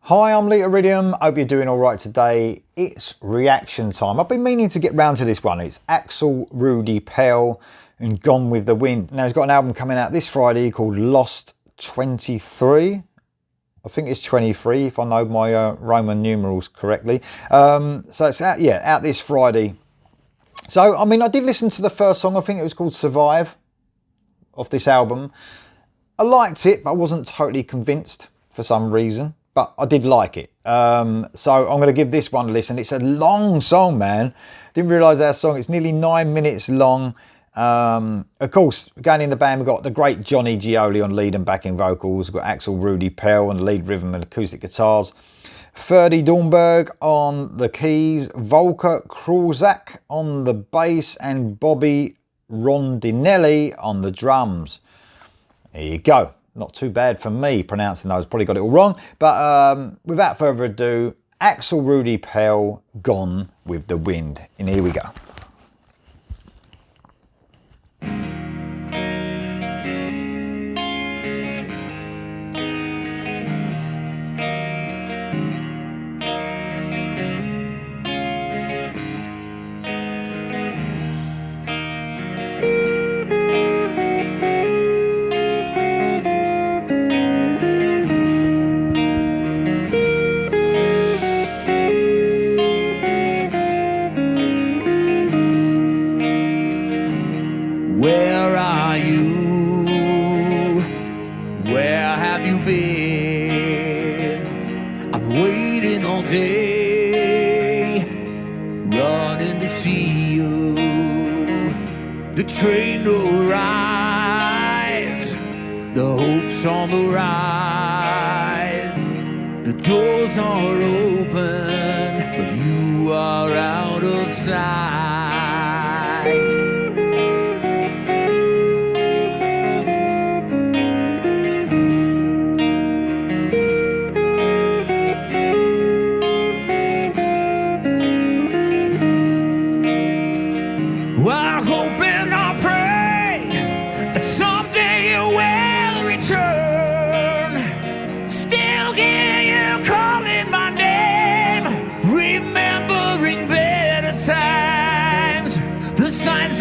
Hi, I'm Iridium. Hope you're doing all right today. It's reaction time. I've been meaning to get round to this one. It's Axel Rudi Pell and Gone with the Wind. Now, he's got an album coming out this Friday called Lost 23. I think it's 23 if I know my Roman numerals correctly. So it's out, out this Friday. So, I mean, I did listen to the first song. I think it was called Survive off this album. I liked it, but I wasn't totally convinced for some reason. But I did like it. So I'm going to give this one a listen. It's a long song, man. Didn't realise our song. It's nearly 9 minutes long. Of course, going in the band, we've got the great Johnny Gioli on lead and backing vocals. We've got Axel Rudi Pell on lead rhythm and acoustic guitars. Ferdy Dornberg on the keys. Volker Kruzak on the bass. And Bobby Rondinelli on the drums. There you go. Not too bad for me pronouncing those, probably got it all wrong. But without further ado, Axel Rudi Pell, Gone with the Wind. And here we go. Where are you? Where have you been? I'm waiting all day, running to see you. The train arrives, the hope's on the rise. The doors are open, but you are out of sight. I hope and I pray that someday you will return. Still hear you calling my name, remembering better times. The signs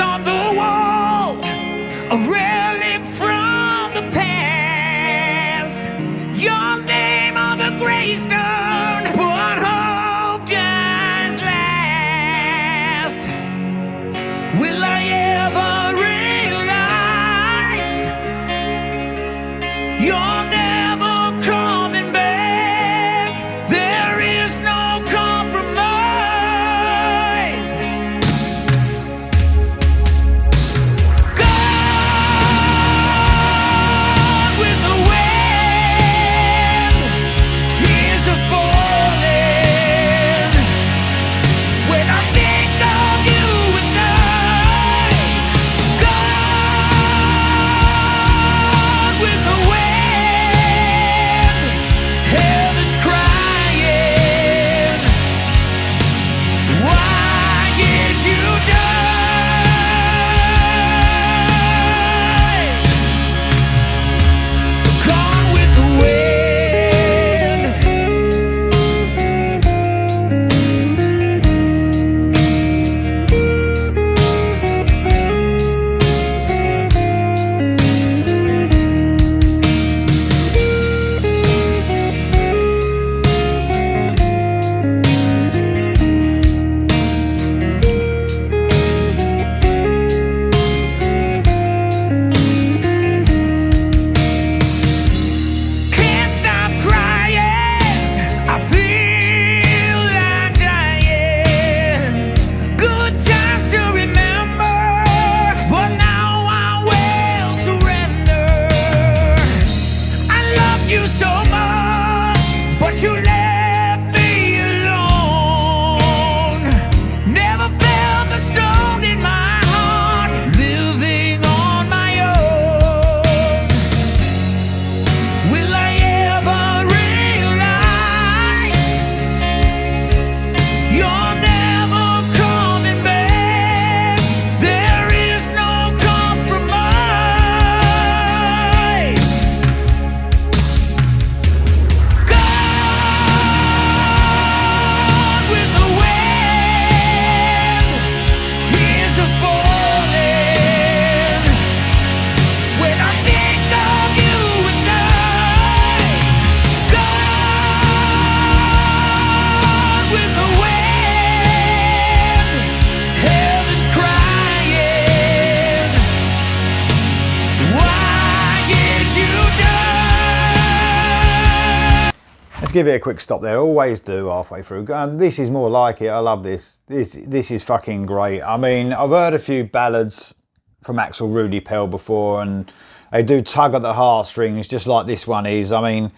give it a quick stop there. I always do halfway through. This is more like it. I love this. This is fucking great. I mean, I've heard a few ballads from Axel Rudi Pell before, and they do tug at the heartstrings just like this one is. I mean,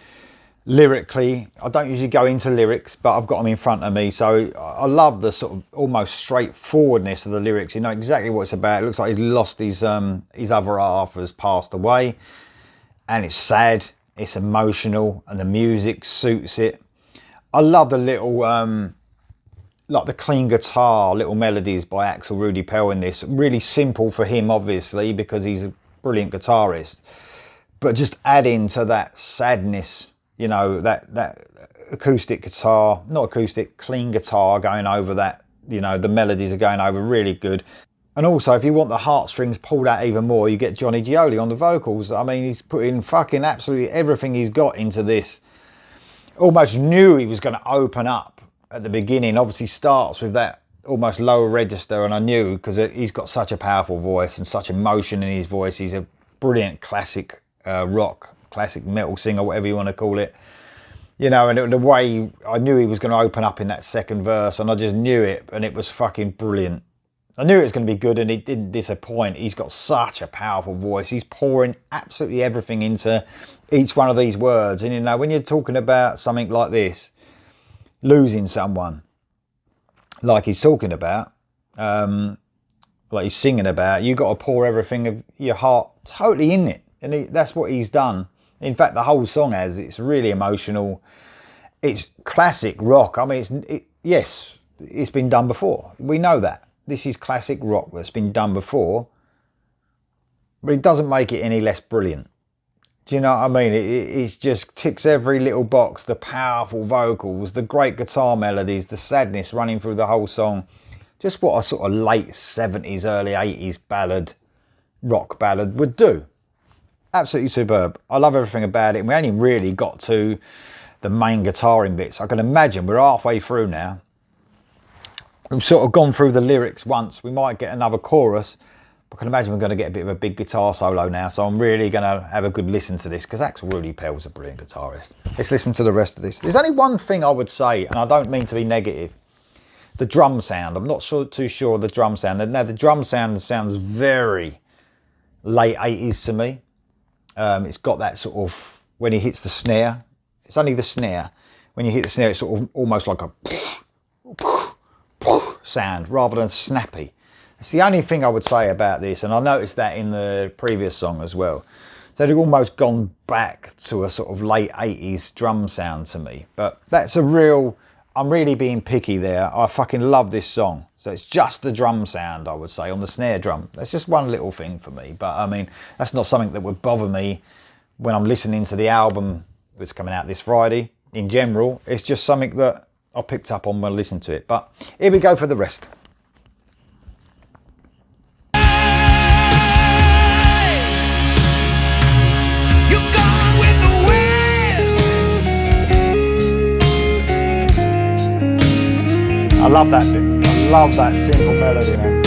lyrically, I don't usually go into lyrics, but I've got them in front of me, so I love the sort of almost straightforwardness of the lyrics. You know exactly what it's about. It looks like he's lost his other half, has passed away, and it's sad, it's emotional, and the music suits it. I love the little like the clean guitar, little melodies by Axel Rudi Pell in this. Really simple for him, obviously, because he's a brilliant guitarist, but just adding to that sadness, you know, that acoustic guitar, not acoustic, clean guitar going over that, you know, the melodies are going over really good. And also, if you want the heartstrings pulled out even more, you get Johnny Gioli on the vocals. I mean, he's putting fucking absolutely everything he's got into this. Almost knew he was going to open up at the beginning. Obviously starts with that almost lower register, and I knew, because he's got such a powerful voice and such emotion in his voice. He's a brilliant classic rock, classic metal singer, whatever you want to call it, you know. And the way I knew he was going to open up in that second verse, and I just knew it, and it was fucking brilliant. I knew it was going to be good, and it didn't disappoint. He's got such a powerful voice. He's pouring absolutely everything into each one of these words. And you know, when you're talking about something like this, losing someone, like he's talking about, like he's singing about, you got to pour everything of your heart totally in it, and that's what he's done. In fact, the whole song it's really emotional. It's classic rock. I mean, yes, it's been done before. We know that. This is classic rock that's been done before, but it doesn't make it any less brilliant. Do you know what I mean? It just ticks every little box. The powerful vocals, the great guitar melodies, the sadness running through the whole song. Just what a sort of late 70s, early 80s ballad, rock ballad would do. Absolutely superb. I love everything about it. And we only really got to the main guitaring bits. I can imagine we're halfway through now. We've sort of gone through the lyrics once. We might get another chorus. I can imagine we're going to get a bit of a big guitar solo now, so I'm really going to have a good listen to this, because Axel Rudi Pell's a brilliant guitarist. Let's listen to the rest of this. There's only one thing I would say, and I don't mean to be negative. The drum sound. I'm not too sure of the drum sound. Now, the drum sound sounds very late 80s to me. It's got that sort of, when he hits the snare, it's only the snare. When you hit the snare, it's sort of almost like a sound rather than snappy. It's the only thing I would say about this, and I noticed that in the previous song as well. So they've almost gone back to a sort of late 80s drum sound to me. But that's a real, I'm really being picky there. I fucking love this song. So it's just the drum sound, I would say, on the snare drum. That's just one little thing for me. But I mean, that's not something that would bother me when I'm listening to the album that's coming out this Friday. In general, it's just something that I picked up on when I listened to it. But here we go for the rest. I love that bit. I love that simple melody, man.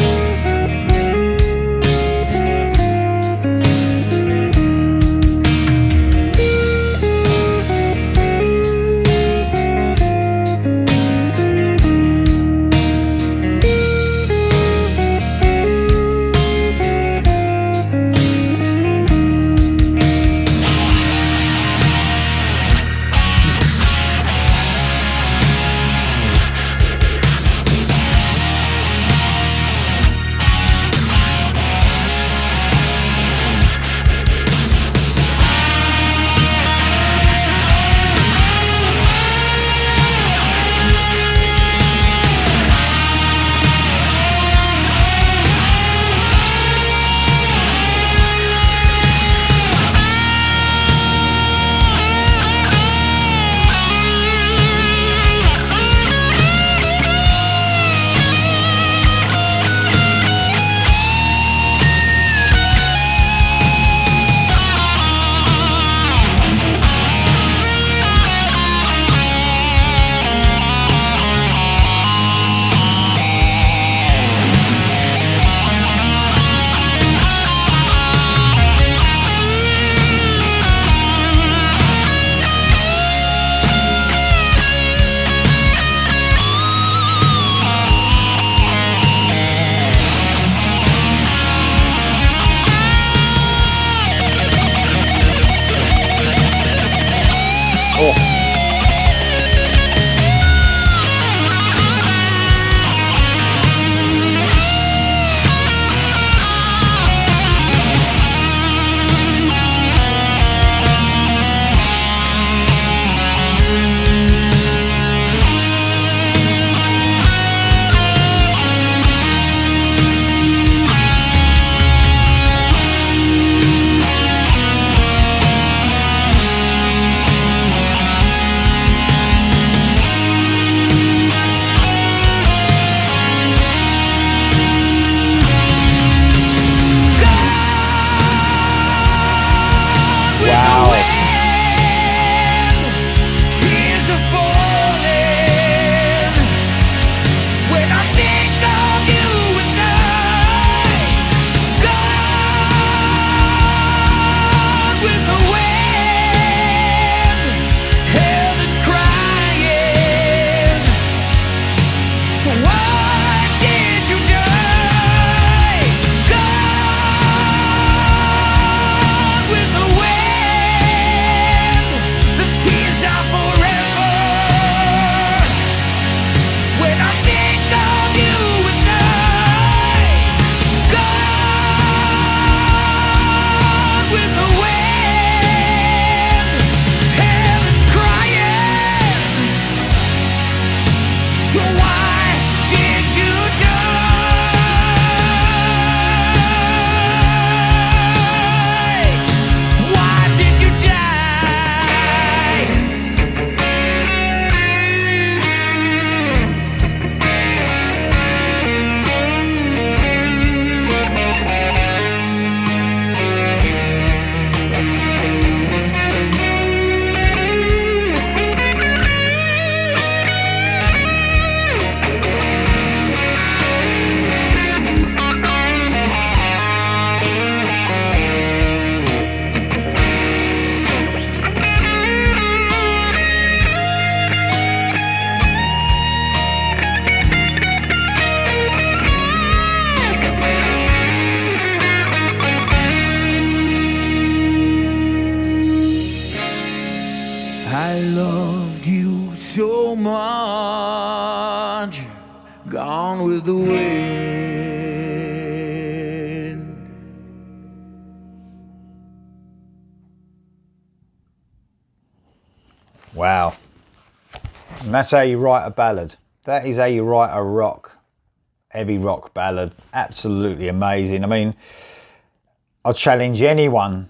Wow. And that's how you write a ballad. That is how you write a heavy rock ballad. Absolutely amazing. I mean, I'll challenge anyone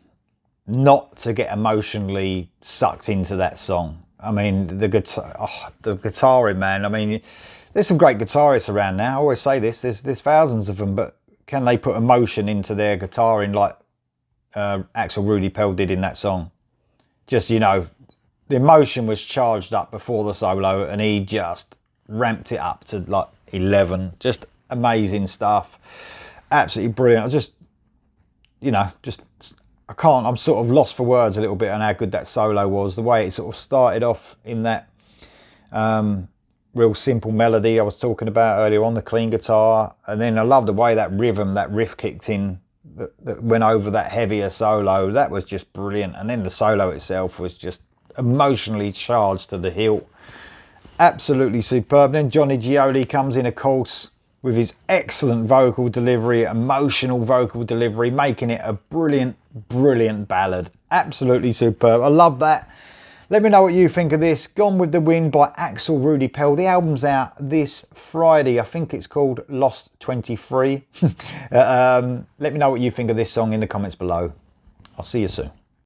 not to get emotionally sucked into that song. I mean, the guitaring, man. I mean, there's some great guitarists around now. I always say this, there's thousands of them, but can they put emotion into their guitaring like Axel Rudi Pell did in that song? Just, you know, the emotion was charged up before the solo and he just ramped it up to like 11. Just amazing stuff. Absolutely brilliant. I just, you know, I'm sort of lost for words a little bit on how good that solo was. The way it sort of started off in that real simple melody I was talking about earlier on, the clean guitar. And then I love the way that rhythm, that riff kicked in that went over that heavier solo. That was just brilliant. And then the solo itself was just emotionally charged to the hilt. Absolutely superb. Then Johnny Gioli comes in, of course, with his excellent vocal delivery, emotional vocal delivery, making it a brilliant, brilliant ballad. Absolutely superb. I love that. Let me know what you think of this. Gone with the Wind by Axel Rudi Pell. The album's out this Friday. I think it's called Lost 23. Let me know what you think of this song in the comments below. I'll see you soon.